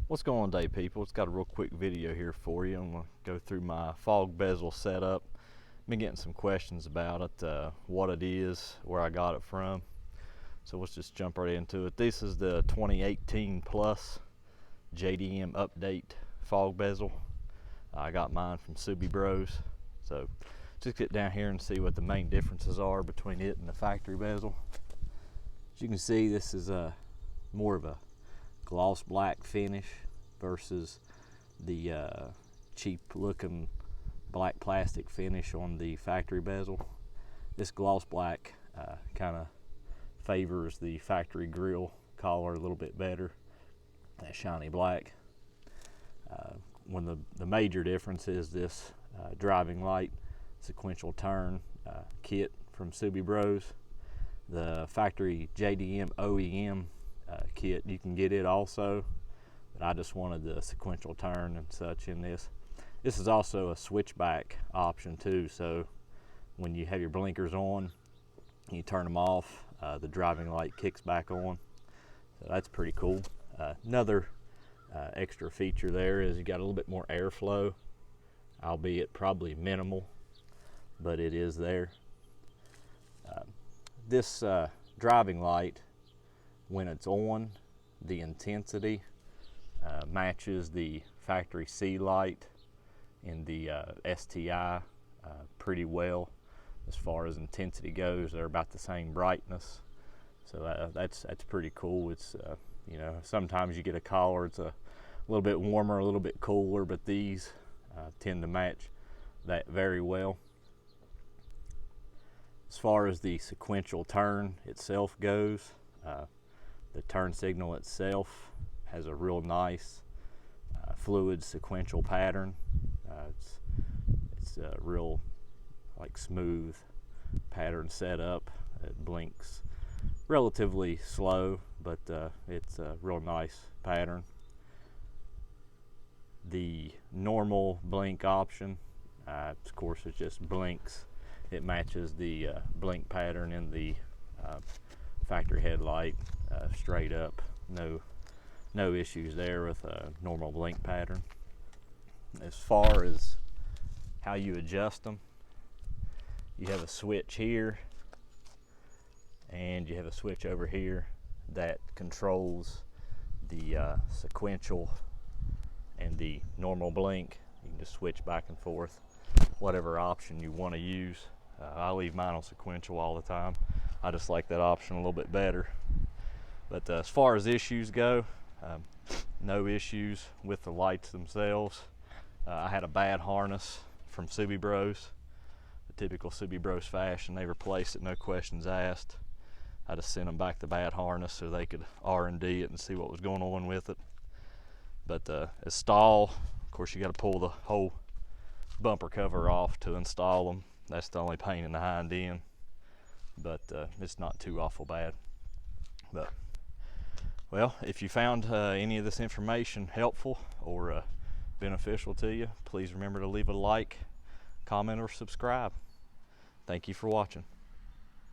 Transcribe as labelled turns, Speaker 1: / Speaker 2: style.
Speaker 1: What's going on today, people? It's got a real quick video here for you. I'm going to go through my fog bezel setup. Been getting some questions about it, what it is, where I got it from. So let's just jump right into it. This is the 2018 Plus JDM update fog bezel. I got mine from SubieBros. So just get down here and see what the main differences are between it and the factory bezel. As you can see, this is more of a gloss black finish versus the cheap looking black plastic finish on the factory bezel. This gloss black kind of favors the factory grille collar a little bit better, that shiny black. The major difference is this driving light sequential turn kit from SubieBros. The factory JDM OEM kit, you can get it also, but I just wanted the sequential turn and such in this. This is also a switchback option too, so when you have your blinkers on, you turn them off, the driving light kicks back on, so that's pretty cool. Another extra feature there is you got a little bit more airflow, albeit probably minimal, but it is there. This driving light, when it's on, the intensity matches the factory C light in the STI pretty well. As far as intensity goes, they're about the same brightness, so that's pretty cool. It's you know, sometimes you get a collar, it's a little bit warmer, a little bit cooler, but these tend to match that very well. As far as the sequential turn itself goes, the turn signal itself has a real nice fluid sequential pattern. It's a real like smooth pattern setup. It blinks relatively slow, but it's a real nice pattern. The normal blink option, of course, it just blinks. It matches the blink pattern in the factory headlight straight up. No issues there with a normal blink pattern. As far as how you adjust them, you have a switch here and you have a switch over here that controls the sequential and the normal blink. You can just switch back and forth, whatever option you want to use. I leave mine on sequential all the time. I just like that option a little bit better. But as far as issues go, no issues with the lights themselves. I had a bad harness from SubieBros, the typical SubieBros fashion. They replaced it, no questions asked. I just sent them back the bad harness so they could R&D it and see what was going on with it. But install, of course, you got to pull the whole bumper cover off to install them. That's the only pain in the hind end, but it's not too awful bad. But well, if you found any of this information helpful or beneficial to you, please remember to leave a like, comment, or subscribe. Thank you for watching.